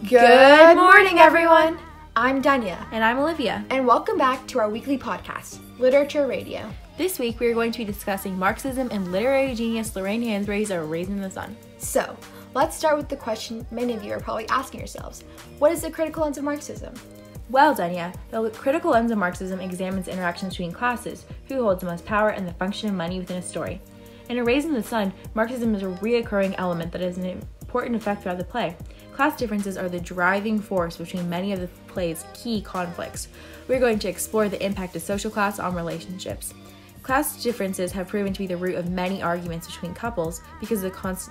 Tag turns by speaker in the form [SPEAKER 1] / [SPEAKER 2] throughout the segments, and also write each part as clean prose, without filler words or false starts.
[SPEAKER 1] Good morning, everyone! I'm Danya.
[SPEAKER 2] And I'm Olivia.
[SPEAKER 1] And welcome back to our weekly podcast, Literature Radio.
[SPEAKER 2] This week we are going to be discussing Marxism and literary genius Lorraine Hansberry's A Raisin in the Sun.
[SPEAKER 1] So, let's start with the question many of you are probably asking yourselves. What is the critical lens of Marxism?
[SPEAKER 2] Well, Danya, the critical lens of Marxism examines interactions between classes, who holds the most power, and the function of money within a story. In A Raisin in the Sun, Marxism is a reoccurring element that has an important effect throughout the play. Class differences are the driving force between many of the play's key conflicts. We're going to explore the impact of social class on relationships. Class differences have proven to be the root of many arguments between couples because of the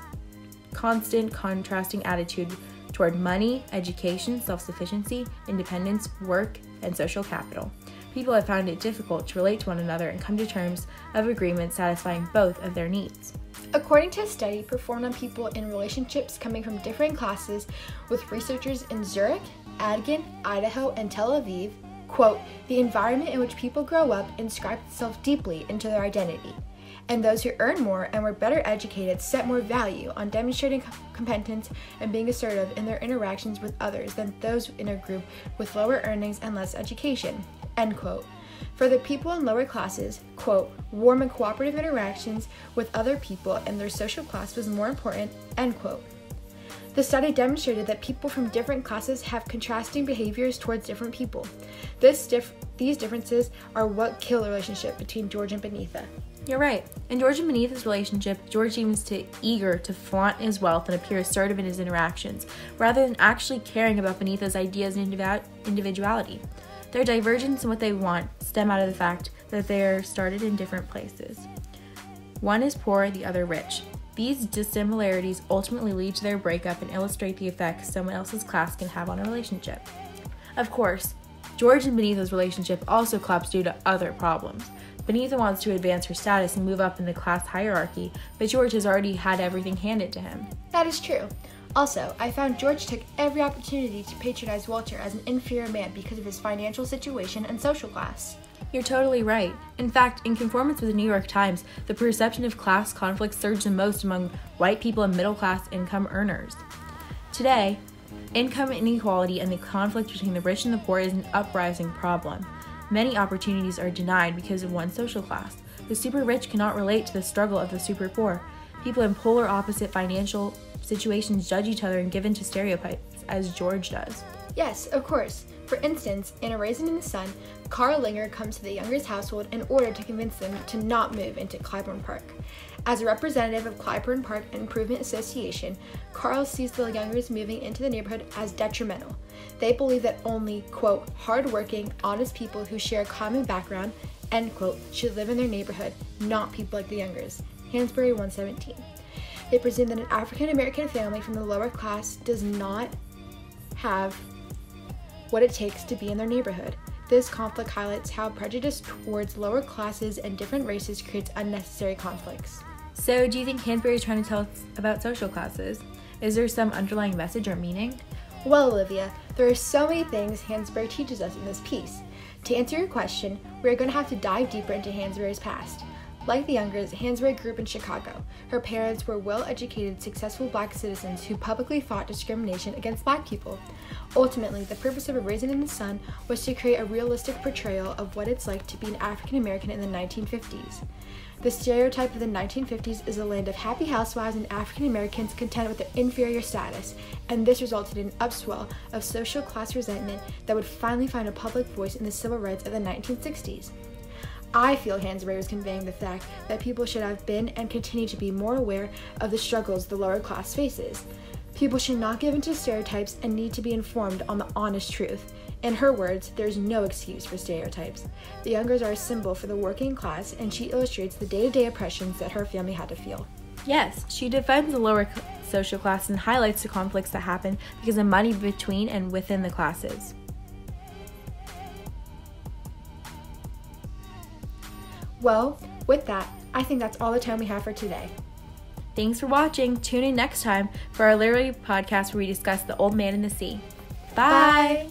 [SPEAKER 2] constant contrasting attitude toward money, education, self-sufficiency, independence, work, and social capital. People have found it difficult to relate to one another and come to terms of agreement satisfying both of their needs.
[SPEAKER 1] According to a study performed on people in relationships coming from different classes with researchers in Zurich, Adigan, Idaho, and Tel Aviv, quote, the environment in which people grow up inscribes itself deeply into their identity, and those who earn more and were better educated set more value on demonstrating competence and being assertive in their interactions with others than those in a group with lower earnings and less education, end quote. For the people in lower classes, quote, warm and cooperative interactions with other people and their social class was more important, end quote. The study demonstrated that people from different classes have contrasting behaviors towards different people. These differences are what kill the relationship between George and Beneatha.
[SPEAKER 2] You're right. In George and Beneatha's relationship, George seems eager to flaunt his wealth and appear assertive in his interactions, rather than actually caring about Beneatha's ideas and individuality. Their divergence in what they want stem out of the fact that they are started in different places. One is poor, the other rich. These dissimilarities ultimately lead to their breakup and illustrate the effect someone else's class can have on a relationship. Of course, George and Beneatha's relationship also collapsed due to other problems. Beneatha wants to advance her status and move up in the class hierarchy, but George has already had everything handed to him.
[SPEAKER 1] That is true. Also, I found George took every opportunity to patronize Walter as an inferior man because of his financial situation and social class.
[SPEAKER 2] You're totally right. In fact, in conformance with the New York Times, the perception of class conflict surged the most among white people and middle-class income earners. Today, income inequality and the conflict between the rich and the poor is an uprising problem. Many opportunities are denied because of one social class. The super rich cannot relate to the struggle of the super poor. People in polar opposite financial situations judge each other and give in to stereotypes, as George does.
[SPEAKER 1] Yes, of course. For instance, in A Raisin in the Sun, Carl Linger comes to the Youngers' household in order to convince them to not move into Clybourne Park. As a representative of Clybourne Park Improvement Association, Carl sees the Youngers moving into the neighborhood as detrimental. They believe that only, quote, hard-working, honest people who share a common background, end quote, should live in their neighborhood, not people like the Youngers. Hansberry 117. They presume that an African-American family from the lower class does not have what it takes to be in their neighborhood. This conflict highlights how prejudice towards lower classes and different races creates unnecessary conflicts.
[SPEAKER 2] So, do you think Hansberry is trying to tell us about social classes? Is there some underlying message or meaning?
[SPEAKER 1] Well, Olivia, there are so many things Hansberry teaches us in this piece. To answer your question, we are going to have to dive deeper into Hansberry's past. Like the Youngers, Hansberry grew up in Chicago. Her parents were well-educated, successful black citizens who publicly fought discrimination against black people. Ultimately, the purpose of A Raisin in the Sun was to create a realistic portrayal of what it's like to be an African American in the 1950s. The stereotype of the 1950s is a land of happy housewives and African Americans content with their inferior status, and this resulted in an upswell of social class resentment that would finally find a public voice in the civil rights of the 1960s. I feel Hansberry was conveying the fact that people should have been and continue to be more aware of the struggles the lower class faces. People should not give in to stereotypes and need to be informed on the honest truth. In her words, there's no excuse for stereotypes. The Youngers are a symbol for the working class, and she illustrates the day-to-day oppressions that her family had to feel.
[SPEAKER 2] Yes, she defends the lower social class and highlights the conflicts that happen because of money between and within the classes.
[SPEAKER 1] Well, with that, I think that's all the time we have for today.
[SPEAKER 2] Thanks for watching. Tune in next time for our literary podcast where we discuss The Old Man and the Sea. Bye!